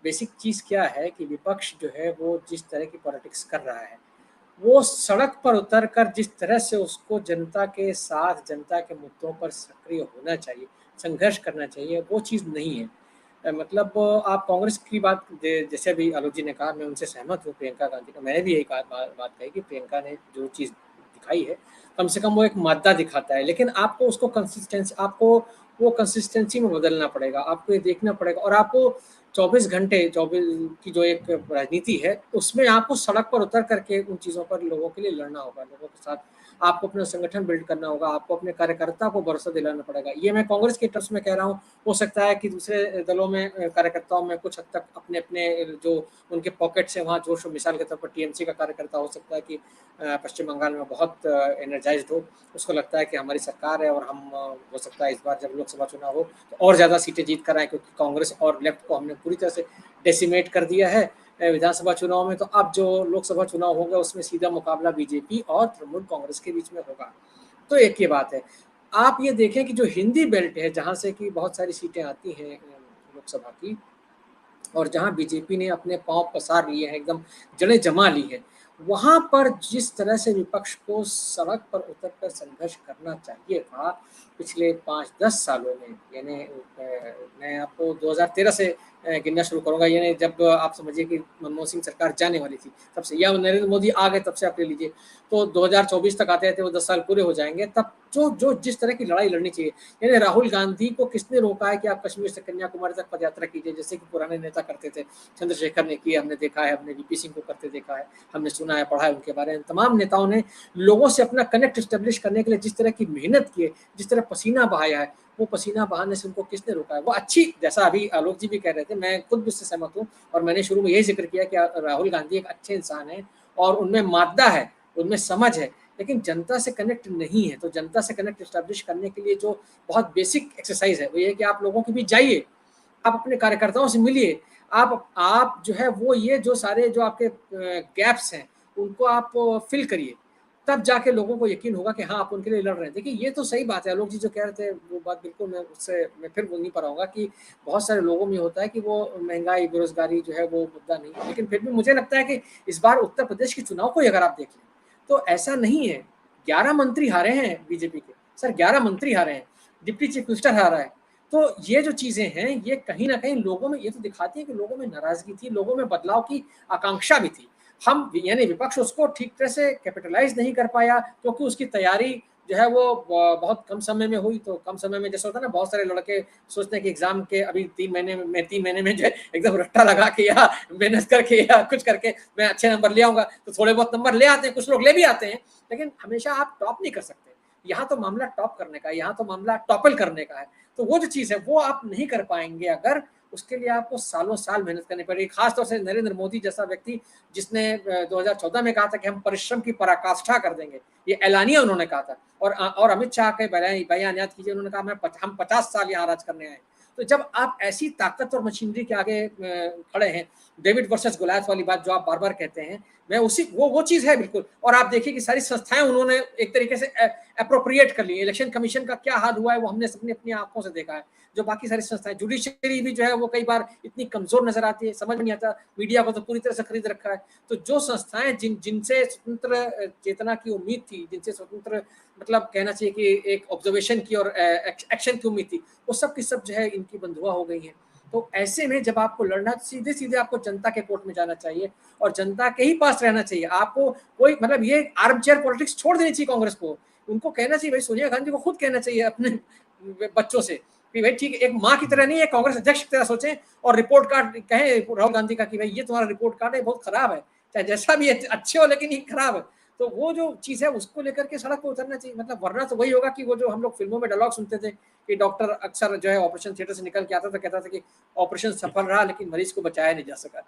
Basic चीज़ क्या है कि विपक्ष जो है वो जिस तरह की पॉलिटिक्स कर रहा है, वो सड़क पर उतर कर जिस तरह से उसको जनता के साथ, जनता के मुद्दों पर सक्रिय होना चाहिए, संघर्ष करना चाहिए, वो चीज़ नहीं है। मतलब आप कांग्रेस की बात जैसे अभी आलोक जी ने कहा, मैं उनसे सहमत हूँ प्रियंका गांधी का। मैंने भी यही कहा बात कही कि प्रियंका ने जो चीज़ दिखाई है, कम से कम वो एक मादा दिखाता है, लेकिन आपको उसको आपको वो कंसिस्टेंसी में बदलना पड़ेगा, आपको ये देखना पड़ेगा और आपको 24 घंटे 24 की जो एक राजनीति है, उसमें आपको सड़क पर उतर करके उन चीज़ों पर लोगों के लिए लड़ना होगा, लोगों के साथ आपको अपना संगठन बिल्ड करना होगा, आपको अपने कार्यकर्ता को भरोसा दिलाना पड़ेगा। ये मैं कांग्रेस के टर्म्स में कह रहा हूँ, हो सकता है कि दूसरे दलों में कार्यकर्ताओं में कुछ हद तक अपने-अपने जो उनके पॉकेट्स हैं, वहाँ जोश हो। मिसाल के तौर पर टीएमसी का कार्यकर्ता हो सकता है कि पश्चिम बंगाल में बहुत एनर्जाइज़्ड हो, उसको लगता है कि हमारी सरकार है और हम हो सकता है इस बार जब लोकसभा चुनाव हो, तो और ज़्यादा सीटें जीत कर आएँ क्योंकि कांग्रेस और लेफ्ट को हमने पूरी तरह से डेसिमेट कर दिया है विधानसभा चुनाव में। तो अब जो लोकसभा चुनाव होगा उसमें सीधा मुकाबला बीजेपी और तृणमूल कांग्रेस के बीच में होगा। तो एक ये बात है। आप ये देखें कि जो हिंदी बेल्ट है, जहाँ से कि बहुत सारी सीटें आती हैं लोकसभा की, और जहाँ बीजेपी ने अपने पाँव पसार लिए हैं, एकदम जड़ें जमा ली हैं, वहाँ पर जिस तरह से विपक्ष को सड़क पर उतर कर संघर्ष करना चाहिए था, पिछले 5-10 सालों में, यानी मैं आपको 2013 से गिनना शुरू करूँगा, यानी जब आप समझिए कि मनमोहन सिंह सरकार जाने वाली थी, तब से, या नरेंद्र मोदी आ गए तब से आप ले लीजिए, तो 2024 तक आते-आते वो 10 साल पूरे हो जाएँगे, तब जो जो जिस तरह की लड़ाई लड़नी चाहिए, यानी राहुल गांधी को किसने रोका है कि आप कश्मीर से कन्याकुमारी तक पदयात्रा कीजिए, जैसे कि पुराने नेता करते थे। चंद्रशेखर ने किया, हमने देखा है, हमने वीपी सिंह को करते देखा है, हमने सुना है, पढ़ा है उनके बारे में। तमाम नेताओं ने लोगों से अपना कनेक्ट एस्टेब्लिश करने के लिए जिस तरह की मेहनत की है, जिस तरह पसीना बहाया है, वो पसीना बहाने से उनको किसने रोका है? वो अच्छी, जैसा अभी आलोक जी भी कह रहे थे, मैं खुद भी उससे सहमत हूँ और मैंने शुरू में यही ज़िक्र किया कि राहुल गांधी एक अच्छे इंसान हैं और उनमें मादा है, उनमें समझ है, लेकिन जनता से कनेक्ट नहीं है। तो जनता से कनेक्ट एस्टेब्लिश करने के लिए जो बहुत बेसिक एक्सरसाइज़ है, वो ये है कि आप लोगों के बीच जाइए, आप अपने कार्यकर्ताओं से मिलिए, आप जो है वो ये जो सारे जो आपके गैप्स हैं, उनको आप फ़िल करिए। तब जाके लोगों को यकीन होगा कि हाँ, आप उनके लिए लड़ रहे हैं। देखिए, ये तो सही बात है, आलोक जी जो कह रहे थे, वो बात बिल्कुल मैं फिर वहीं पर आऊँगा कि बहुत सारे लोगों में होता है कि वो महँगाई, बेरोज़गारी जो है वो मुद्दा नहीं है। लेकिन फिर भी मुझे लगता है कि इस बार उत्तर प्रदेश के चुनाव को ही अगर आप देख लें, तो ऐसा नहीं है। 11 मंत्री हारे हैं बीजेपी के। सर 11 मंत्री हारे हैं, डिप्टी चीफ मिनिस्टर हारा है। तो ये जो चीज़ें हैं, ये कहीं न कहीं लोगों में ये तो दिखाती है कि लोगों में नाराज़गी थी, लोगों में बदलाव की आकांक्षा भी थी। हम यानी विपक्ष उसको ठीक तरह से कैपिटलाइज़ नहीं कर पाया क्योंकि उसकी तैयारी जो है वो बहुत कम समय में हुई, तो कम समय में जैसे होता है ना, बहुत सारे लड़के सोचते हैं कि एग्ज़ाम के अभी 3 महीने में जो है एकदम रट्टा लगा के या मेहनत करके या कुछ करके मैं अच्छे नंबर ले आऊँगा, तो थोड़े बहुत नंबर ले आते हैं, कुछ लोग ले भी आते हैं, लेकिन हमेशा आप टॉप नहीं कर सकते। यहाँ तो मामला टॉप करने का है, यहाँ तो मामला टॉपल करने का है। तो वो जो चीज़ है, वो आप नहीं कर पाएँगे अगर उसके लिए आपको सालों-साल मेहनत करनी पड़ेगी। ख़ास तौर से नरेंद्र मोदी जैसा व्यक्ति जिसने 2014 में कहा था कि हम परिश्रम की पराकाष्ठा कर देंगे। ये ऐलानिया उन्होंने कहा था और अमित शाह के बयान याद कीजिए, उन्होंने कहा हम 50 साल यहाँ राज करने आए हैं। तो जब आप ऐसी ताकत और मशीनरी के आगे खड़े हैं, डेविड वर्सेस गोलियत वाली बात जो आप बार-बार कहते हैं, मैं उसी वो चीज़ है बिल्कुल। और आप देखिए कि सारी संस्थाएँ उन्होंने एक तरीके से एप्रोप्रिएट कर ली है। इलेक्शन कमीशन का क्या हाल हुआ है, वो हमने सबने अपनी आँखों से देखा है। जो बाकी सारी संस्थाएँ, जुडिशरी भी जो है वो कई बार इतनी कमज़ोर नज़र आती है, समझ में नहीं आता, मीडिया को तो पूरी तरह से खरीद रखा है। तो जो संस्थाएँ जिनसे स्वतंत्र चेतना की उम्मीद थी, जिनसे स्वतंत्र मतलब कहना चाहिए कि एक ऑब्जर्वेशन की और एक्शन की उम्मीद थी, वो सब की सब जो है इनकी बंधुआ हो गई हैं। तो ऐसे में जब आपको लड़ना, सीधे-सीधे आपको जनता के कोर्ट में जाना चाहिए और जनता के ही पास रहना चाहिए। आपको कोई मतलब ये आर्म चेयर पॉलिटिक्स छोड़ देनी चाहिए कांग्रेस को। उनको कहना चाहिए, भाई सोनिया गांधी को खुद कहना चाहिए अपने बच्चों से कि भाई ठीक है, एक माँ की तरह नहीं है, कांग्रेस अध्यक्ष की तरह सोचें और रिपोर्ट कार्ड कहें राहुल गांधी का कि भाई ये तुम्हारा रिपोर्ट कार्ड है, बहुत खराब है। चाहे जैसा भी है, अच्छे हो लेकिन ये खराब है। तो वो जो चीज़ है उसको लेकर के सड़क पे उतरना चाहिए। मतलब वरना तो वही होगा कि वो जो हम लोग फ़िल्मों में डायलॉग सुनते थे कि डॉक्टर अक्सर जो है ऑपरेशन थिएटर से निकल के आता था, कहता था कि ऑपरेशन सफल रहा लेकिन मरीज़ को बचाया नहीं जा सका।